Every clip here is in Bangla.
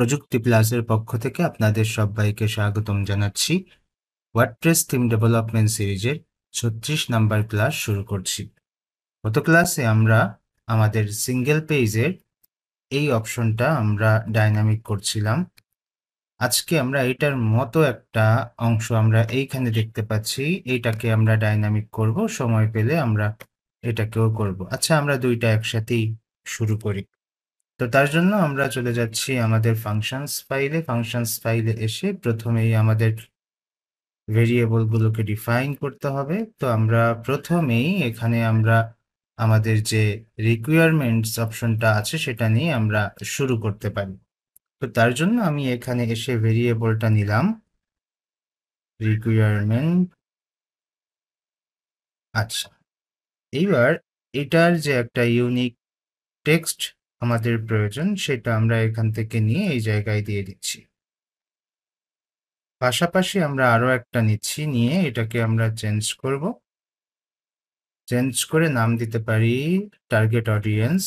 প্রযুক্তি প্লাসের পক্ষ থেকে আপনাদের সবাইকে স্বাগতম জানাচ্ছি। ওয়ার্ডপ্রেস থিম ডেভেলপমেন্ট সিরিজের 36 নাম্বার ক্লাস শুরু করছি। গত ক্লাসে আমরা আমাদের সিঙ্গেল পেজের এই অপশনটা আমরা ডাইনামিক করছিলাম। আজকে আমরা এটার মতো একটা অংশ আমরা এইখানে দেখতে পাচ্ছি, এইটাকে আমরা ডাইনামিক করব। সময় পেলে আমরা এটাকেও করব। আচ্ছা, আমরা দুইটা একসাথেই শুরু করি। তো তার জন্য আমরা চলে যাচ্ছি আমাদের ফাংশনস ফাইলে এসে প্রথমেই আমাদের ভেরিয়েবলগুলোকে ডিফাইন করতে হবে। তো আমরা প্রথমেই এখানে আমরা আমাদের যে রিকোয়ারমেন্টস অপশনটা আছে সেটা নিয়ে আমরা শুরু করতে পারি। তো তার জন্য আমি এখানে এসে ভেরিয়েবলটা নিলাম রিকোয়ারমেন্ট। আচ্ছা, এইবার এটার যে একটা ইউনিক টেক্সট আমাদের প্রয়োজন সেটা আমরা এখান থেকে নিয়ে এই জায়গায় দিয়ে দিচ্ছি। পাশাপাশি আমরা আরো একটা নিচ্ছি, নিয়ে এটাকে আমরা চেঞ্জ করব। চেঞ্জ করে নাম দিতে পারি টার্গেট অডিয়েন্স।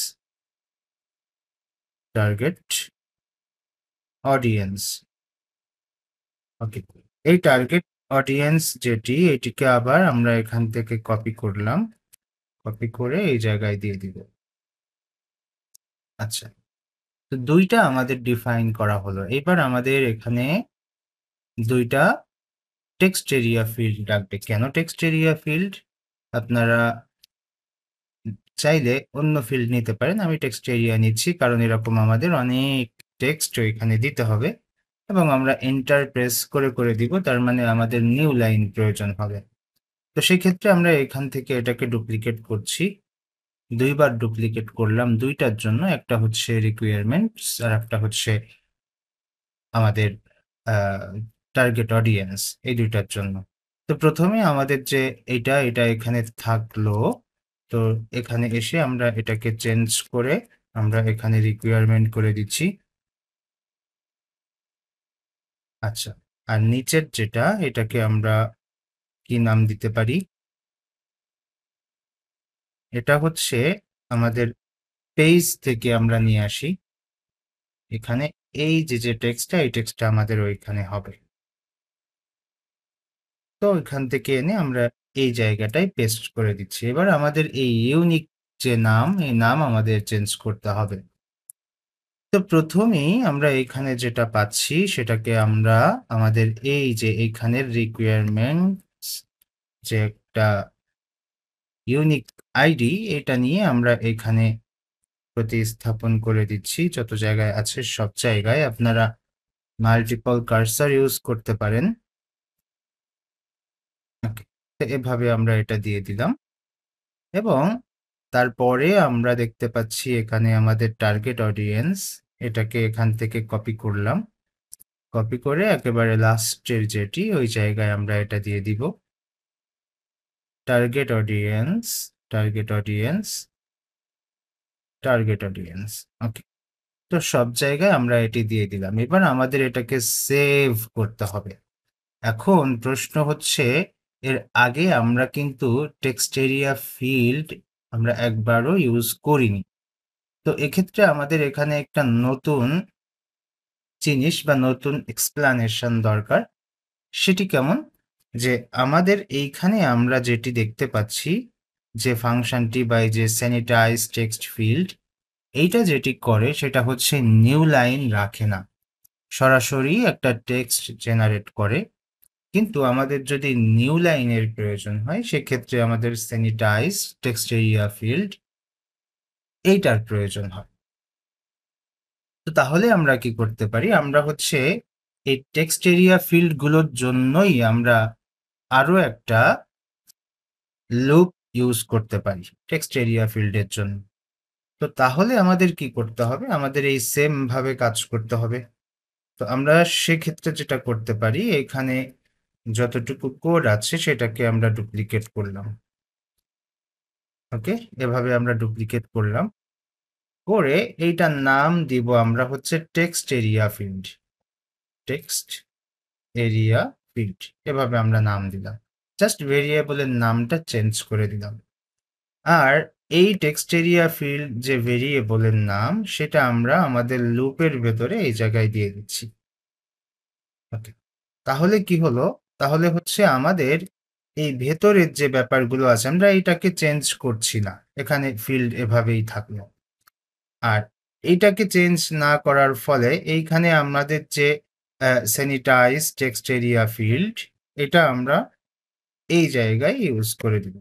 ওকে, এই টার্গেট অডিয়েন্স যেটি, এটিকে আবার আমরা এখান থেকে কপি করলাম, কপি করে এই জায়গায় দিয়ে দিব। আচ্ছা, তো দুইটা আমাদের ডিফাইন করা হলো। এবার আমাদের এখানে দুইটা টেক্সট এরিয়া ফিল্ড লাগবে। কেন টেক্সট এরিয়া ফিল্ড? আপনারা চাইলে অন্য ফিল্ড নিতে পারেন। আমি টেক্সট এরিয়া নিচ্ছি কারণ এরকম আমাদের অনেক টেক্সট এখানে দিতে হবে এবং আমরা এন্টার প্রেস করে করে দিব, তার মানে আমাদের নিউ লাইন প্রয়োজন হবে। তো সেই ক্ষেত্রে আমরা এখান থেকে এটাকে ডুপ্লিকেট করছি, দুইবার ডুপ্লিকেট করলাম দুইটার জন্য। একটা হচ্ছে রিকোয়ারমেন্টস আর একটা হচ্ছে আমাদের টার্গেট অডিয়েন্স, এই দুইটার জন্য। তো প্রথমে আমাদের যে এটা এখানে থাকলো, তো এখানে এসে আমরা এটাকে চেঞ্জ করে আমরা এখানে রিকোয়ারমেন্ট করে দিচ্ছি। আচ্ছা, আর নিচের যেটা, এটাকে আমরা কি নাম দিতে পারি? এটা হচ্ছে আমাদের পেজ থেকে আমরা নিয়ে আসি। এখানে এই যে টেক্সটটা, এই টেক্সটটা আমাদের ওইখানে হবে। তো এখান থেকে এনে আমরা এই জায়গাটায় পেস্ট করে দিচ্ছি। এবার আমাদের এই ইউনিক যে নাম, এই নাম আমাদের চেঞ্জ করতে হবে। তো প্রথমেই আমরা এখানে যেটা পাচ্ছি সেটাকে আমরা আমাদের এই যে এইখানের রিকোয়ারমেন্টস যে একটা ইউনিক আইডি, এটা নিয়ে আমরা এখানে প্রতিস্থাপন করে দিচ্ছি। যত জায়গায় আছে সব জায়গায় আপনারা মাল্টিপল কার্সার ইউজ করতে পারেন। ওকে, তো এভাবে আমরা এটা দিয়ে দিলাম এবং তারপরে আমরা দেখতে পাচ্ছি এখানে আমাদের টার্গেট অডিয়েন্স, এটাকে এখান থেকে কপি করলাম, কপি করে একেবারে লাস্টের যেটি, ওই জায়গায় আমরা এটা দিয়ে দিব টার্গেট অডিয়েন্স। ওকে, তো সব জায়গায় আমরা এটি দিয়ে দিলাম। এবার আমাদের এটাকে সেভ করতে হবে। এখন প্রশ্ন হচ্ছে, এর আগে আমরা কিন্তু টেক্সট এরিয়া ফিল্ড আমরা একবারও ইউজ করিনি। তো এক্ষেত্রে আমাদের এখানে একটা নতুন জিনিস বা নতুন এক্সপ্লানেশন দরকার। সেটি কেমন? যে আমাদের এইখানে আমরা যেটি দেখতে পাচ্ছি, যে ফাংশনটি বা এই যে স্যানিটাইজ টেক্সট ফিল্ড, এইটা যেটি করে সেটা হচ্ছে নিউ লাইন রাখে না, সরাসরি একটা টেক্সট জেনারেট করে। কিন্তু আমাদের যদি নিউ লাইনের প্রয়োজন হয় সেক্ষেত্রে আমাদের স্যানিটাইজ টেক্সট এরিয়া ফিল্ড এইটার প্রয়োজন হয়। তো তাহলে আমরা কি করতে পারি? আমরা হচ্ছে এই টেক্সট এরিয়া ফিল্ড গুলোর জন্যই আমরা আরো একটা লুপ ইউজ করতে পারি টেক্সট এরিয়া ফিল্ডের জন্য। তো তাহলে আমাদের কি করতে হবে? আমাদের এই সেম ভাবে কাজ করতে হবে। তো আমরা সেক্ষেত্রে যেটা করতে পারি, এখানে যতটুকু কোড আছে সেটাকে আমরা ডুপ্লিকেট করলাম। ওকে, এভাবে আমরা ডুপ্লিকেট করলাম, করে এইটার নাম দিব আমরা হচ্ছে টেক্সট এরিয়া ফিল্ড। এভাবে আমরা নাম দিলাম, জাস্ট ভেরিয়েবলের নামটা চেঞ্জ করে দিলাম। আর এই টেক্সট এরিয়া ফিল্ড যে ভেরিয়েবলের নাম সেটা আমরা আমাদের লুপের ভেতরে এই জায়গায় দিয়ে দিচ্ছি। ওকে, তাহলে কি হলো? তাহলে হচ্ছে আমাদের এই ভেতরের যে ব্যাপারগুলো আছে আমরা এটাকে চেঞ্জ করছি না, এখানে ফিল্ড এভাবেই থাকলো। আর এইটাকে চেঞ্জ না করার ফলে এইখানে আমাদের যে স্যানিটাইজ টেক্সট এরিয়া ফিল্ড, এটা আমরা এই জায়গায় ইউজ করে দিব।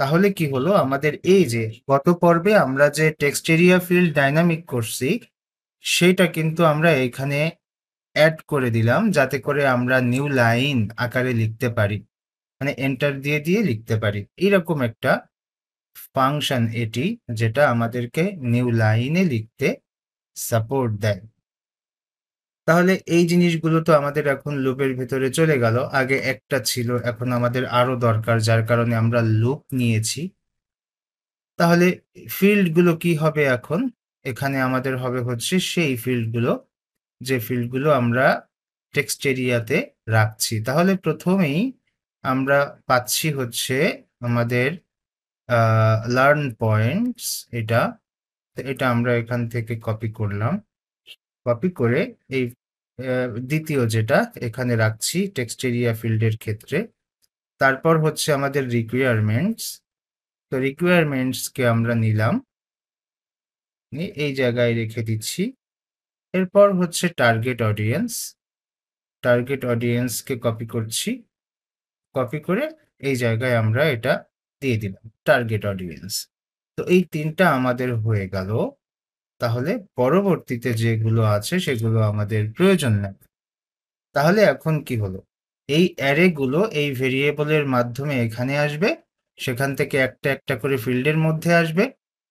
তাহলে কি হলো, আমাদের এই যে গত পর্বে আমরা যে টেক্সট এরিয়া ফিল্ড ডাইনামিক করছি সেটা কিন্তু আমরা এখানে অ্যাড করে দিলাম, যাতে করে আমরা নিউ লাইন আকারে লিখতে পারি, মানে এন্টার দিয়ে দিয়ে লিখতে পারি। এরকম একটা ফাংশন এটি, যেটা আমাদেরকে নিউ লাইনে লিখতে সাপোর্ট দেয়। তাহলে এই জিনিসগুলো তো আমাদের এখন লুপের ভিতরে চলে গেল। আগে একটা ছিল, এখন আমাদের আরো দরকার, যার কারণে আমরা লুপ নিয়েছি। তাহলে ফিল্ডগুলো কি হবে এখন? এখানে আমাদের হবে হচ্ছে সেই ফিল্ডগুলো, যে ফিল্ডগুলো আমরা টেক্সট এরিয়াতে রাখছি। তাহলে প্রথমেই আমরা পাচ্ছি হচ্ছে আমাদের লার্ন পয়েন্টস, এটা। তো এটা আমরা এখান থেকে কপি করলাম, কপি করে এই দ্বিতীয় যেটা এখানে রাখছি টেক্সট এরিয়া ফিল্ডের ক্ষেত্রে। তারপর হচ্ছে আমাদের রিকোয়ারমেন্টস, তো রিকোয়ারমেন্টসকে আমরা নিলাম, নিয়ে এই জায়গায় রেখে দিচ্ছি। এরপর হচ্ছে টার্গেট অডিয়েন্স, টার্গেট অডিয়েন্সকে কপি করছি, কপি করে এই জায়গায় আমরা এটা দিয়ে দিলাম টার্গেট অডিয়েন্স। তো এই তিনটা আমাদের হয়ে গেল। তাহলে পরবর্তীতে যেগুলো আছে সেগুলো আমাদের প্রয়োজন নেই। তাহলে এখন কি হলো, এই অ্যারেগুলো এই ভেরিয়েবলের মাধ্যমে এখানে আসবে, সেখান থেকে একটা একটা করে ফিল্ডের মধ্যে আসবে,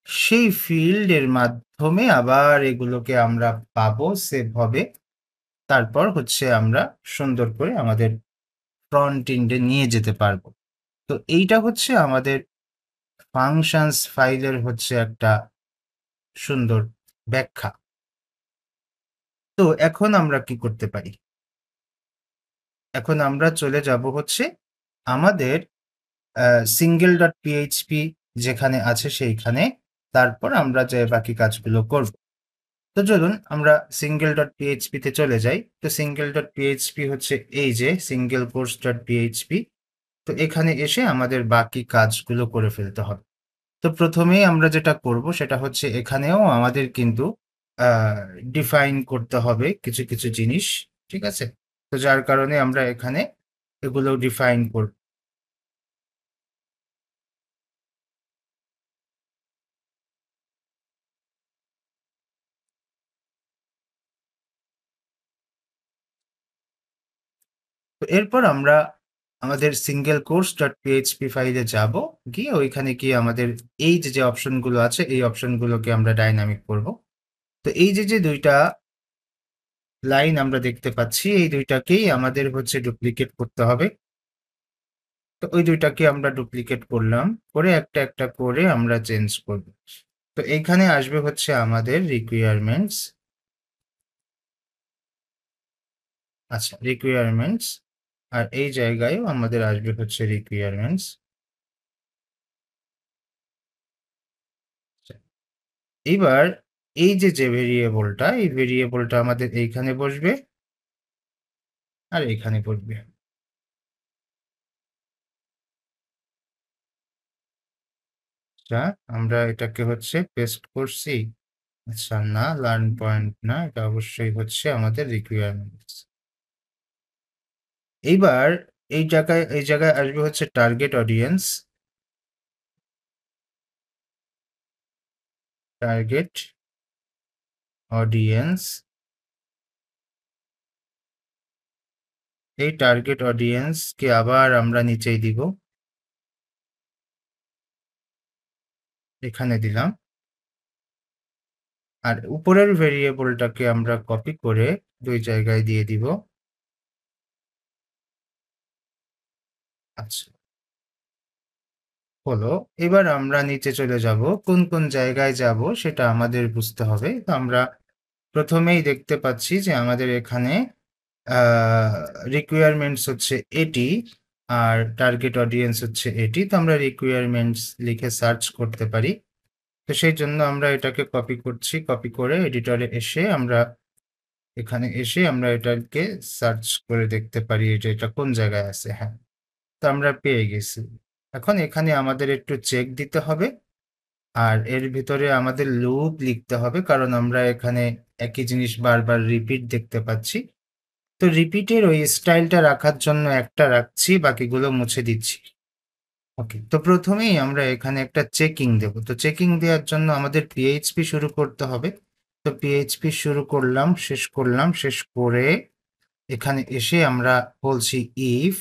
সেই ফিল্ডের মাধ্যমে আবার এগুলোকে আমরা পাবো, সেভ হবে। তারপর হচ্ছে আমরা সুন্দর করে আমাদের ফ্রন্ট এন্ডে নিয়ে যেতে পারবো। তো এইটা হচ্ছে আমাদের ফাংশনস ফাইলের হচ্ছে একটা সুন্দর ব্যাখ্যা। তো এখন আমরা কি করতে পারি? এখন আমরা চলে যাব হচ্ছে আমাদের সিঙ্গেল ডট পিএইচপি যেখানে আছে সেইখানে, তারপর আমরা যে বাকি কাজগুলো করব। তো চলুন আমরা সিঙ্গেল ডট পিএইচপি তে চলে যাই। তো সিঙ্গেল ডট পিএইচপি হচ্ছে এই যে সিঙ্গেল কোর্স ডট পিএইচপি। তো এখানে এসে আমাদের বাকি কাজগুলো করে ফেলতে হবে। তো প্রথমেই আমরা যেটা করব সেটা হচ্ছে এখানেও আমাদের কিন্তু ডিফাইন করতে হবে কিছু কিছু জিনিস, ঠিক আছে? তো যার কারণে আমরা এখানে এগুলো ডিফাইন করব। তো এরপর আমরা আমাদের সিঙ্গেল কোর্স ডট পিএইচপি ফাইলে যাব, গিয়ে ওইখানে গিয়ে আমাদের এই যে যে অপশনগুলো আছে এই অপশনগুলোকে আমরা ডাইনামিক করব। তো এই যে যে দুইটা লাইন আমরা দেখতে পাচ্ছি এই দুইটাকেই আমাদের হচ্ছে ডুপ্লিকেট করতে হবে। তো ওই দুইটাকে আমরা ডুপ্লিকেট করলাম, করে একটা একটা করে আমরা চেঞ্জ করব। তো এইখানে আসবে হচ্ছে আমাদের রিকোয়ারমেন্টস। আচ্ছা, রিকোয়ারমেন্টস, আর এই জায়গায়ও আমাদের আসবে হচ্ছে রিকোয়ারমেন্টস। এবার এই যে যে ভেরিয়েবলটা, এই ভেরিয়েবলটা আমাদের এইখানে বসবে আর এইখানে বসবে। আচ্ছা, আমরা এটাকে হচ্ছে পেস্ট করছি। আচ্ছা, না, লার্ন পয়েন্ট না, এটা অবশ্যই হচ্ছে আমাদের রিকোয়ারমেন্টস। এইবার এই জায়গায় আসবে হচ্ছে টার্গেট অডিয়েন্স, টার্গেট অডিয়েন্স। এই টার্গেট অডিয়েন্সকে আবার আমরা নিচেই দিব, এখানে দিলাম। আর উপরের ভেরিয়েবলটাকে আমরা কপি করে দুই জায়গায় দিয়ে দিব। আচ্ছা, হলো। এবার আমরা নিচে চলে যাব, কোন কোন জায়গায় যাব সেটা আমাদের বুঝতে হবে। তো আমরা প্রথমেই দেখতে পাচ্ছি যে আমাদের এখানে রিকোয়ারমেন্টস হচ্ছে এটি, আর টার্গেট অডিয়েন্স হচ্ছে এটি। তো আমরা রিকোয়ারমেন্টস লিখে সার্চ করতে পারি। তো সেই জন্য আমরা এটাকে কপি করছি, কপি করে এডিটরে এসে আমরা এখানে এসে আমরা এটাকে সার্চ করে দেখতে পারি যে এটা কোন জায়গায় আছে। হ্যাঁ, তো আমরা পেয়ে গেছি। এখন এখানে আমাদের একটু চেক দিতে হবে আর এর ভিতরে আমাদের লুপ লিখতে হবে, কারণ আমরা এখানে একই জিনিস বারবার রিপিট দেখতে পাচ্ছি। তো রিপিটের ওই স্টাইলটা রাখার জন্য একটা রাখছি, বাকিগুলো মুছে দিচ্ছি। ওকে, তো প্রথমেই আমরা এখানে একটা চেকিং দেব। তো চেকিং দেওয়ার জন্য আমাদের পিএইচপি শুরু করতে হবে। তো পিএইচপি শুরু করলাম, শেষ করে এখানে এসে আমরা বলছি ইফ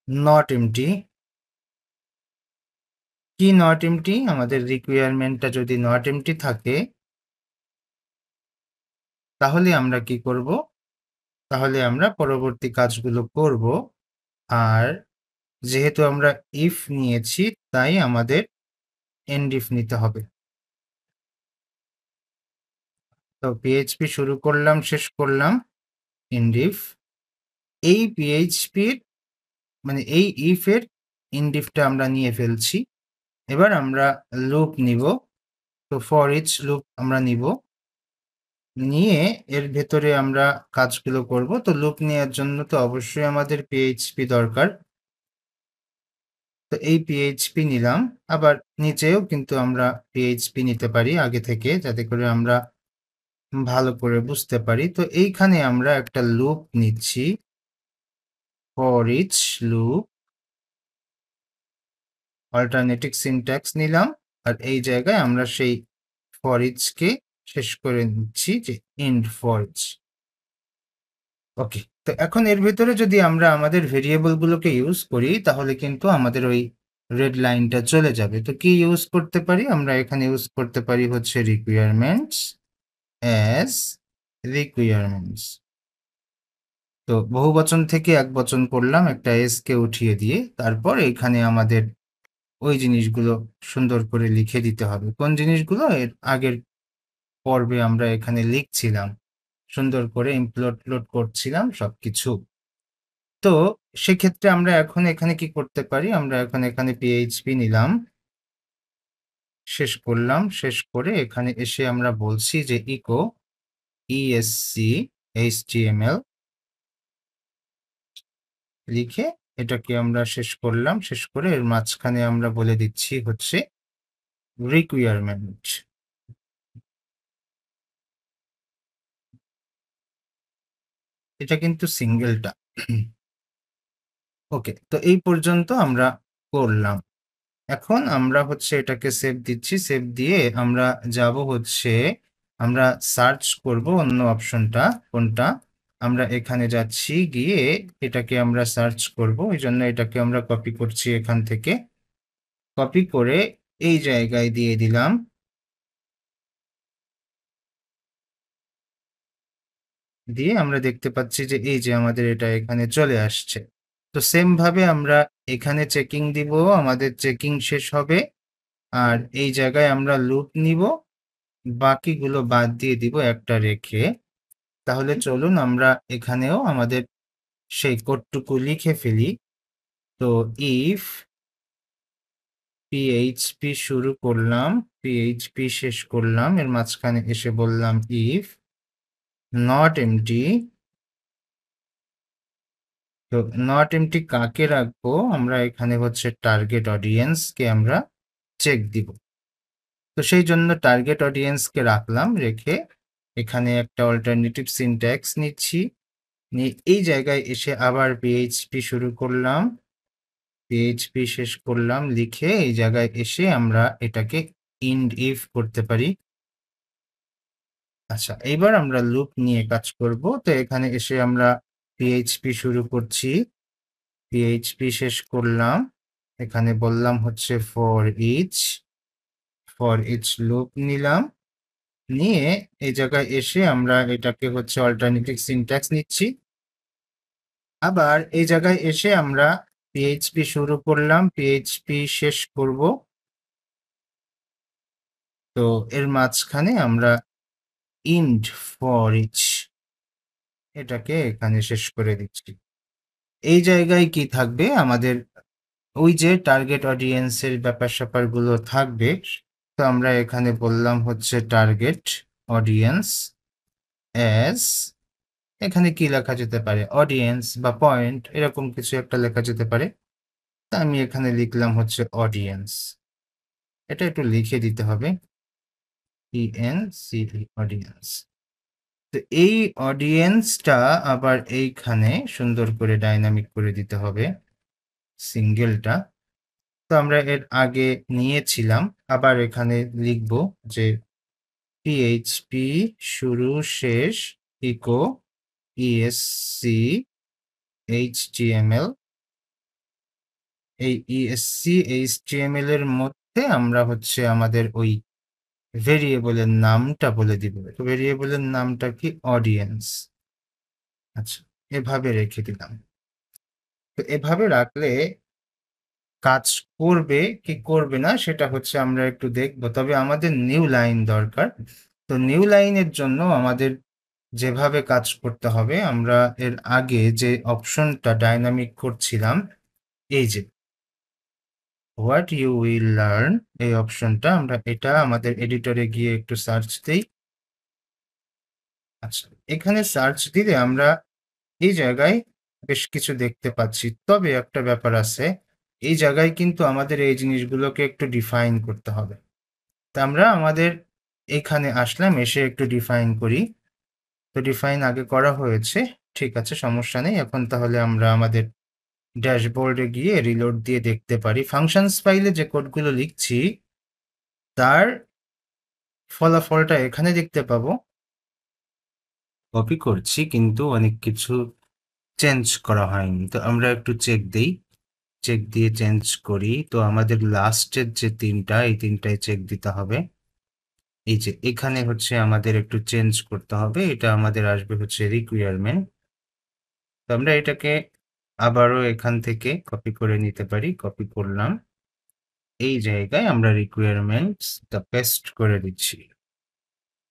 নট এমটি। কি নট এমটি? আমাদের রিকোয়ারমেন্টটা যদি নট এমটি থাকে তাহলে আমরা কি করব? তাহলে আমরা পরবর্তী কাজগুলো করব। আর যেহেতু আমরা ইফ নিয়েছি তাই আমাদের এন্ড ইফ নিতে হবে। তো পিএইচপি শুরু করলাম, শেষ করলাম এন্ড ইফ। এই পিএইচপির মানে এই ইফ এর এন্ড ইফটা আমরা নিয়ে ফেলছি। এবার আমরা লুপ নিব। তো ফর ইচ লুপ আমরা নিব, নিয়ে এর ভেতরে আমরা কাজগুলো করব। তো লুপ নেওয়ার জন্য তো অবশ্যই আমাদের পিএইচপি দরকার। তো এই পিএইচপি নিলাম। আবার নিচেও কিন্তু আমরা পিএইচপি নিতে পারি আগে থেকে, যাতে করে আমরা ভালো করে বুঝতে পারি। তো এইখানে আমরা একটা লুপ নিচ্ছি, for each loop. Alternative syntax নিলাম আর এই জায়গায় আমরা সেই ফর ইচকে শেষ করে নিচ্ছি যে এন্ড ফর ইচ। ওকে, তো এখন এর ভিতরে যদি আমরা আমাদের ভেরিয়েবল গুলোকে ইউজ করি তাহলে কিন্তু আমাদের ওই রেড লাইনটা চলে যাবে। তো কি ইউজ করতে পারি? আমরা এখানে ইউজ করতে পারি হচ্ছে রিকোয়ারমেন্টস অ্যাজ রিকোয়ারমেন্টস। তো বহুবচন থেকে একবচন করলাম একটা এস কে উঠিয়ে দিয়ে। তারপর এখানে আমাদের ওই জিনিসগুলো সুন্দর করে লিখে দিতে হবে। কোন জিনিসগুলো? এর আগের পর্বে আমরা এখানে লিখছিলাম, সুন্দর করে ইমপ্লোড করছিলাম সবকিছু। তো সেক্ষেত্রে আমরা এখন এখানে কি করতে পারি? আমরা এখন এখানে পিএইচপি নিলাম, শেষ করলাম, শেষ করে এখানে এসে আমরা বলছি যে ইকো ইএসসি এইচটিএমএল লিখে এটাকে আমরা শেষ করলাম। শেষ করে এর মাঝখানে আমরা বলে দিচ্ছি হচ্ছে রিকোয়ারমেন্ট। এটা কিন্তু সিঙ্গেলটা। ওকে, তো এই পর্যন্ত আমরা করলাম। এখন আমরা হচ্ছে এটাকে সেভ দিচ্ছি। সেভ দিয়ে আমরা যাব হচ্ছে, আমরা সার্চ করব অন্য অপশনটা কোনটা। আমরা এখানে যাচ্ছি, গিয়ে এটাকে আমরা সার্চ করব। এই জন্য এটাকে আমরা কপি করছি এখান থেকে। কপি করে এই জায়গায় দিয়ে দিলাম। দিয়ে আমরা দেখতে পাচ্ছি যে এই যে আমাদের এটা এখানে চলে আসছে। তো সেম ভাবে আমরা এখানে চেকিং দিব, আমাদের চেকিং শেষ হবে। আর এই জায়গায় আমরা লুপ নিব, বাকিগুলো বাদ দিয়ে দিব একটা রেখে। তাহলে চলুন আমরা এখানেও আমাদের সেই কোডটুকু লিখে ফেলি। তো ইফ পিএইচপি শুরু করলাম, পিএইচপি শেষ করলাম, এর মাঝখানে এসে বললাম ইফ নট এমটি। তো নট এমটি কাকে রাখবো? আমরা এখানে হচ্ছে টার্গেট অডিয়েন্সকে আমরা চেক দিব। তো সেই জন্য টার্গেট অডিয়েন্সকে রাখলাম, রেখে এখানে একটা অল্টারনেটিভ সিনট্যাক্স নিচ্ছি। নিয়ে এই জায়গায় এসে আবার পিএইচপি শুরু করলাম, পিএইচপি শেষ করলাম, লিখে এই জায়গায় এসে আমরা এটাকে ইন্ড ইফ করতে পারি। আচ্ছা, এইবার আমরা লুপ নিয়ে কাজ করব। তো এখানে এসে আমরা পিএইচপি শুরু করছি, পিএইচপি শেষ করলাম, এখানে বললাম হচ্ছে ফর ইচ লুপ নিলাম, নিয়ে এই জায়গায় এসে আমরা এটাকে হচ্ছে অল্টারনেটিভ সিনট্যাক্স নিচ্ছি। আবার এই জায়গায় এসে আমরা পিএইচপি শুরু করলাম, পিএইচপি শেষ করব। তো এর মাঝখানে আমরা ইন্ড ফর ইচ এটাকে এখানে শেষ করে দিচ্ছি। এই জায়গায় কি থাকবে আমাদের ওই যে টার্গেট অডিয়েন্সের ব্যাপার-স্যাপারগুলো থাকবে। তো আমরা এখানে বললাম হচ্ছে টার্গেট অডিয়েন্স অ্যাজ এখানে কি লেখা যেতে পারে? অডিয়েন্স বা পয়েন্ট এরকম কিছু একটা লেখা যেতে পারে। তা আমি এখানে লিখলাম হচ্ছে অডিয়েন্স। এটা একটু লিখে দিতে হবে। ENCE audience. তো এই অডিয়েন্সটা আবার এইখানে সুন্দর করে ডাইনামিক করে দিতে হবে সিঙ্গেলটা। তো আমরা এর আগে নিয়েছিলাম, আবার এখানে লিখব যে PHP শুরু শেষ ইকো ESC HTML। এই ESC HTML এর মধ্যে আমরা হচ্ছে আমাদের ওই ভেরিয়েবলের নামটা বলে দিব। তো ভেরিয়েবলের নামটা কি? অডিয়েন্স। আচ্ছা, এভাবে রেখে দিলাম। তো এভাবে রাখলে কাজ করবে কি করবে না সেটা হচ্ছে আমরা একটু দেখব। তবে আমাদের নিউ লাইন দরকার। তো নিউ লাইনের জন্য আমাদের যেভাবে কাজ করতে হবে, আমরা এর আগে যে অপশনটা ডাইনামিক করছিলাম, এই যে হোয়াট ইউ উইল লার্ন, এই অপশনটা আমরা এটা আমাদের এডিটরে গিয়ে একটু সার্চ দেই। আচ্ছা, এখানে সার্চ দিলে আমরা এই জায়গায় বেশ কিছু দেখতে পাচ্ছি। তবে একটা ব্যাপার আছে, এই জায়গায় কিন্তু আমাদের এই জিনিসগুলোকে একটু ডিফাইন করতে হবে। তা আমরা আমাদের এখানে আসলাম, এসে একটু ডিফাইন করি। তো ডিফাইন আগে করা হয়েছে, ঠিক আছে, সমস্যা নেই। এখন তাহলে আমরা আমাদের ড্যাশবোর্ডে গিয়ে রিলোড দিয়ে দেখতে পারি ফাংশনস ফাইলে যে কোডগুলো লিখছি তার ফলাফলটা এখানে দেখতে পাবো। কপি করছি কিন্তু অনেক কিছু চেঞ্জ করা হয়নি। তো আমরা একটু চেক দিই, চেক দিয়ে চেঞ্জ করি। তো আমাদের লাস্টের যে তিনটা, এই তিনটায় চেক দিতে হবে। এই যে এখানে হচ্ছে আমাদের একটু চেঞ্জ করতে হবে, এটা আমাদের আসবে হচ্ছে রিকোয়ারমেন্ট। তো আমরা এটাকে আবারও এখান থেকে কপি করে নিতে পারি, কপি করলাম, এই জায়গায় আমরা রিকোয়ারমেন্টসটা পেস্ট করে দিচ্ছি।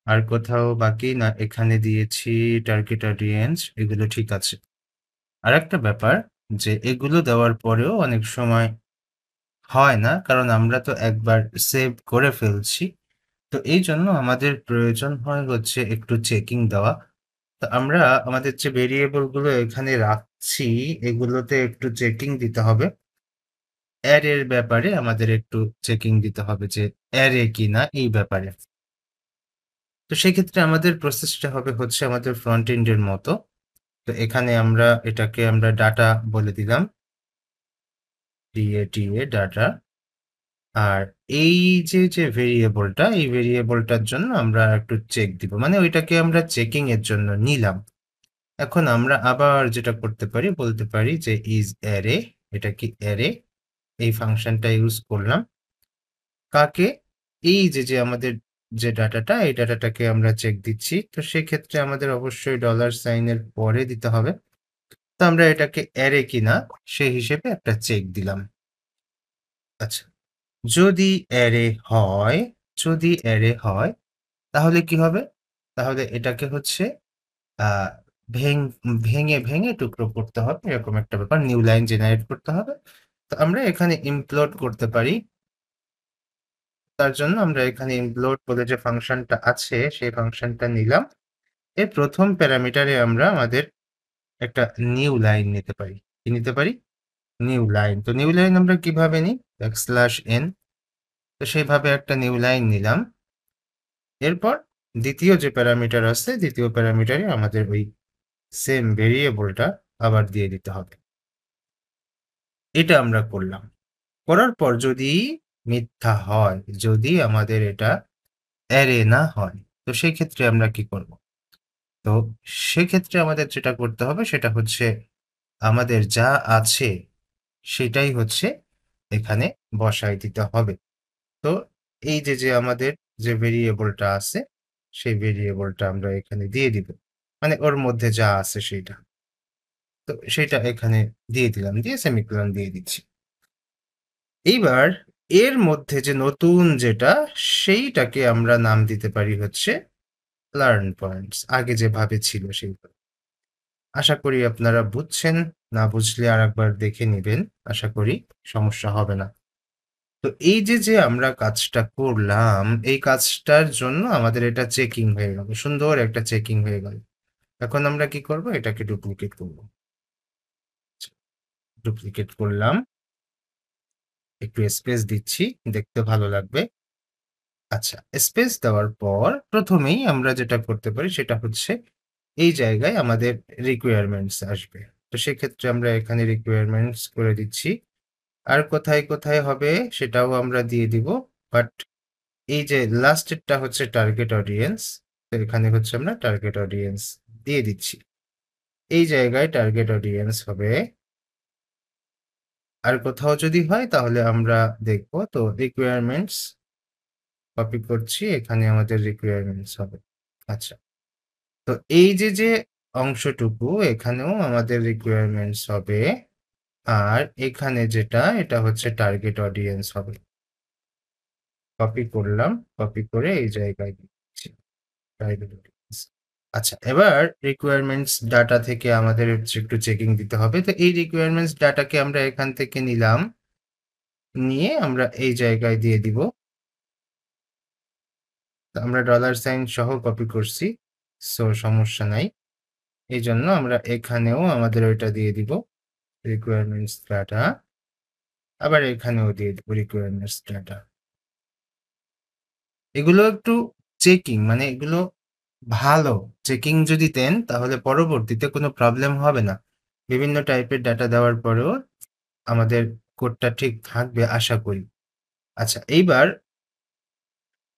আর কোথাও বাকি না, এখানে দিয়েছি টার্গেট অডিয়েন্স, এগুলো ঠিক আছে। আর একটা ব্যাপার যে এগুলো দেওয়ার পরেও অনেক সময় হয় না, কারণ আমরা তো একবার সেভ করে ফেলছি। তো এই জন্য আমাদের প্রয়োজন হয় হচ্ছে একটু চেকিং দেওয়া। তো আমরা আমাদের যে ভেরিয়েবল গুলো এখানে রাখছি এগুলোতে একটু চেকিং দিতে হবে। অ্যারের ব্যাপারে আমাদের একটু চেকিং দিতে হবে যে অ্যারে কিনা এই ব্যাপারে। তো সেক্ষেত্রে আমাদের প্রসেসটা হবে হচ্ছে আমাদের ফ্রন্ট এন্ডের মতো। তো এখানে আমরা এটাকে আমরা ডাটা বলে দিলাম, DATA ডাটা। আর এই যে ভেরিয়েবলটা, এই ভেরিয়েবলটার জন্য আমরা একটু চেক দিব, মানে ওইটাকে আমরা চেকিং এর জন্য নিলাম। এখন আমরা আবার যেটা করতে পারি, বলতে পারি যে ইজ অ্যারে, এটা কি অ্যারে, এই ফাংশনটা ইউজ করলাম। কাকে? এই যে আমাদের যে ডাটাটা, এই ডাটাটাকে আমরা চেক দিচ্ছি। তো সেক্ষেত্রে আমাদের অবশ্যই ডলার সাইনের পরে দিতে হবে। তো আমরা এটাকে অ্যারে কিনা সেই হিসেবে একটা চেক দিলাম। আচ্ছা, যদি অ্যারে হয়, যদি অ্যারে হয় তাহলে কি হবে? তাহলে এটাকে হচ্ছে আহ ভেঙে ভেঙে টুকরো করতে হবে, এরকম একটা ব্যাপার, নিউ লাইন জেনারেট করতে হবে। তো আমরা এখানে ইমপ্লোড করতে পারি। তার জন্য আমরা এখানে ইমপ্লোড বলে যে ফাংশনটা আছে সেই ফাংশনটা নিলাম। এর প্রথম প্যারামিটারে আমরা আমাদের একটা নিউ লাইন নিতে পারি। কি নিতে পারি? New line. তো নিউ লাইন আমরা কিভাবে নিই? \n। তো সেইভাবে একটা নিউ লাইন নিলাম। এরপর দ্বিতীয় যে প্যারামিটার আছে, দ্বিতীয় প্যারামিটারে আমাদের ওই সেম ভেরিয়েবলটা আবার দিয়ে দিতে হবে। এটা আমরা করলাম। করার পর যদি মিথ্যা হয়, যদি আমাদের এটা অ্যারে না হয়, তো সেই ক্ষেত্রে আমরা কি করব? তো সেক্ষেত্রে আমাদের যেটা করতে হবে সেটা হচ্ছে আমাদের যা আছে সেটাই হচ্ছে এখানে বসায় দিতে হবে। তো এই যে আমাদের যে ভেরিয়েবলটা আছে সেই ভেরিয়েবলটা আমরা এখানে দিয়ে দিব, মানে ওর মধ্যে যা আছে সেইটা। তো সেটা এখানে দিয়ে দিলাম, দিয়ে সেমিকোলন দিয়ে দিচ্ছি। এইবার এর মধ্যে যে নতুন যেটা, সেইটাকে আমরা নাম দিতে পারি হচ্ছে লার্ন পয়েন্টস, আগে যেভাবে ছিল সেইভাবে। আশা করি আপনারা বুঝছেন। না বুঝলে আরেকবার দেখে নিবেন। আশা করি সমস্যা হবে না। তো এই যে আমরা কাজটা করলাম, এই কাজটার জন্য আমাদের এটা চেকিং হয়ে গেল। সুন্দর একটা চেকিং হয়ে গেল। এখন আমরা কি করব? এটাকে ডুপ্লিকেট করব। ডুপ্লিকেট করলাম। একটু স্পেস দিচ্ছি, দেখতে ভালো লাগবে। আচ্ছা, স্পেস দেওয়ার পর প্রথমেই আমরা যেটা করতে পারি সেটা হচ্ছে এই জায়গায় আমাদের রিকোয়ারমেন্টস আসবে। তো সেক্ষেত্রে আমরা এখানে রিকোয়ারমেন্টস করে দিচ্ছি। আর কোথায় হবে সেটাও আমরা দিয়ে দিব। বাট এই যে লাস্টেরটা হচ্ছে টার্গেট অডিয়েন্স। তো এখানে হচ্ছে আমরা টার্গেট অডিয়েন্স দিয়ে দিচ্ছি। এই জায়গায় টার্গেট অডিয়েন্স হবে। আর কোথাও যদি হয় তাহলে আমরা দেখব। তো রিকোয়ারমেন্টস কপি করছি, এখানে আমাদের রিকোয়ারমেন্টস হবে। আচ্ছা, তো এই যে অংশটুকু এখানেও আমাদের রিকোয়ারমেন্টস হবে। আর এখানে যেটা এটা হচ্ছে টার্গেট অডিয়েন্স হবে। কপি করলাম, কপি করে এই জায়গায় দিচ্ছি টার্গেট অডিয়েন্স। আচ্ছা, এবার রিকোয়ারমেন্টস ডাটা থেকে আমাদের হচ্ছে একটু চেকিং দিতে হবে। তো এই রিকোয়ারমেন্টস ডাটাকে আমরা এখান থেকে নিলাম, নিয়ে আমরা এই জায়গায় দিয়ে দিব। আমরা ডলার সাইন সহ কপি করছি, সো সমস্যা নাই। এই জন্য আমরা এখানেও আমাদের ওইটা দিয়ে দিব রিকোয়ারমেন্টস ডাটা। আবার এখানেও দিয়ে দিব রিকোয়ারমেন্টস ডাটা। এগুলো একটু চেকিং, মানে এগুলো ভালো চেকিং যদি দেন তাহলে পরবর্তীতে কোনো প্রবলেম হবে না। বিভিন্ন টাইপের ডাটা দেওয়ার পরেও আমাদের কোডটা ঠিক থাকবে আশা করি। আচ্ছা, এইবার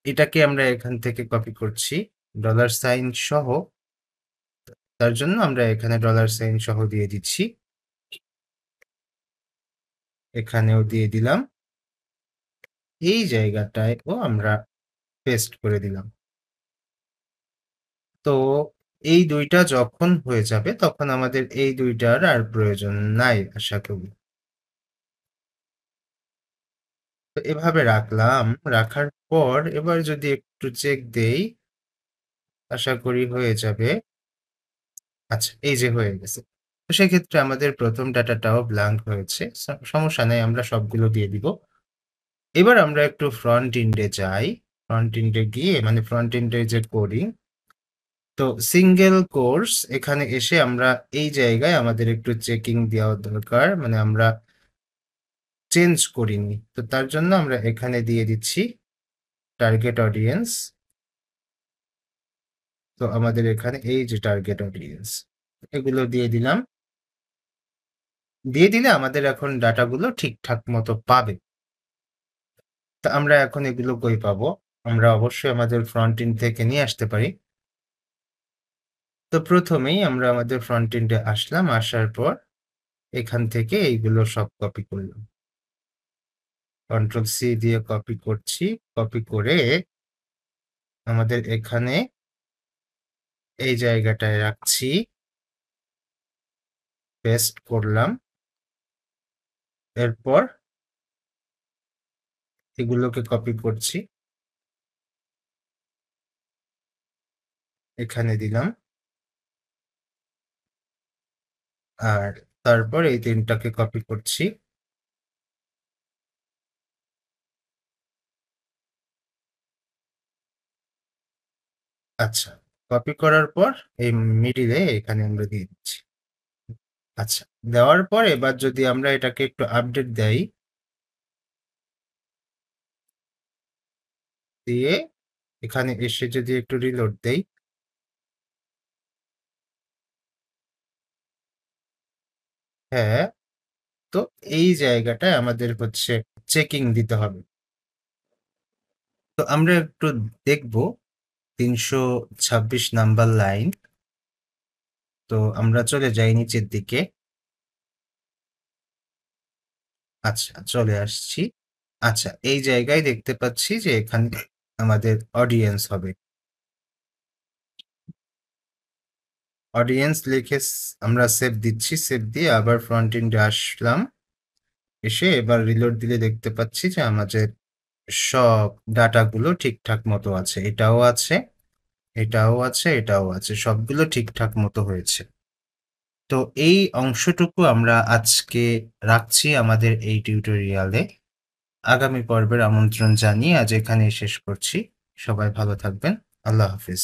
এটাকে আমরা এখান থেকে কপি করছি ডলার সাইন সহ। তার জন্য আমরা এখানে ডলার সাইন সহ দিয়ে দিচ্ছি, এখানেও দিয়ে দিলাম, এই জায়গাটায়ও আমরা পেস্ট করে দিলাম। তো এই দুইটা যখন হয়ে যাবে তখন আমাদের এই দুইটার আর প্রয়োজন নাই আশা করি। তো এভাবে রাখলাম, রাখার পর এবার যদি একটু চেক দেই আশা করি হয়ে যাবে। আচ্ছা, এই যে হয়ে গেছে। তো সেক্ষেত্রে আমাদের প্রথম ডাটাটাও ব্ল্যাঙ্ক হয়েছে, সমস্যা নেই, আমরা সবগুলো দিয়ে দিব। এবার আমরা একটু ফ্রন্ট এন্ডে যাই। ফ্রন্ট এন্ডে গিয়ে মানে ফ্রন্ট এন্ডে যে কোডিং, তো সিঙ্গেল কোর্স এখানে এসে আমরা এই জায়গায় আমাদের একটু চেকিং দেওয়া দরকার, মানে আমরা চেঞ্জ করিনি। তো তার জন্য আমরা এখানে দিয়ে দিচ্ছি টার্গেট অডিয়েন্স। তো আমাদের এখানে এই যে টার্গেট অডিয়েন্স, এগুলো দিয়ে দিলাম। দিয়ে দিলে আমাদের এখন ডাটাগুলো ঠিকঠাক মতো পাবে। তা আমরা এখন এগুলো কই পাবো? আমরা অবশ্যই আমাদের ফ্রন্ট এন্ড থেকে নিয়ে আসতে পারি। তো প্রথমেই আমরা আমাদের ফ্রন্ট এন্ডে আসলাম, আসার পর এখান থেকে এইগুলো সব কপি করলাম। কন্ট্রোল সি দিয়ে কপি করছি, কপি করে আমাদের এখানে এই জায়গাটায় রাখছি, পেস্ট করলাম। এরপর এগুলোকে কপি করছি, এখানে দিলাম। আর তারপর এই তিনটাকে কপি করছি, আচ্ছা, কপি করার পর এই মিডিলে এখানে আমরা দিয়ে দিচ্ছি। আচ্ছা, দেওয়ার পর এবার যদি আমরা এটাকে একটু আপডেট দেই, দিয়ে এখানে এসে যদি একটু রিলোড দেই, হ্যাঁ, তো এই জায়গাটায় আমাদের হচ্ছে চেকিং দিতে হবে। তো আমরা একটু দেখব 326 নাম্বার লাইন। তো আমরা চলে যাই নিচের দিকে। আচ্ছা, চলে আসছি। আচ্ছা, এই জায়গায় দেখতে পাচ্ছি যে এখানে আমাদের অডিয়েন্স হবে। অডিয়েন্স লিখে আমরা সেভ দিচ্ছি, সেভ দিয়ে আবার ফ্রন্ট এন্ডে আসলাম। এসে এবার রিলোড দিলে দেখতে পাচ্ছি যে আমাদের সব ডাটাগুলো ঠিকঠাক মতো আছে। এটাও আছে, এটাও আছে, এটাও আছে, সবগুলো ঠিকঠাক মতো হয়েছে। তো এই অংশটুকু আমরা আজকে রাখছি আমাদের এই টিউটোরিয়ালে। আগামী পর্বের আমন্ত্রণ জানিয়ে আজ এখানেই শেষ করছি। সবাই ভালো থাকবেন। আল্লাহ হাফিজ।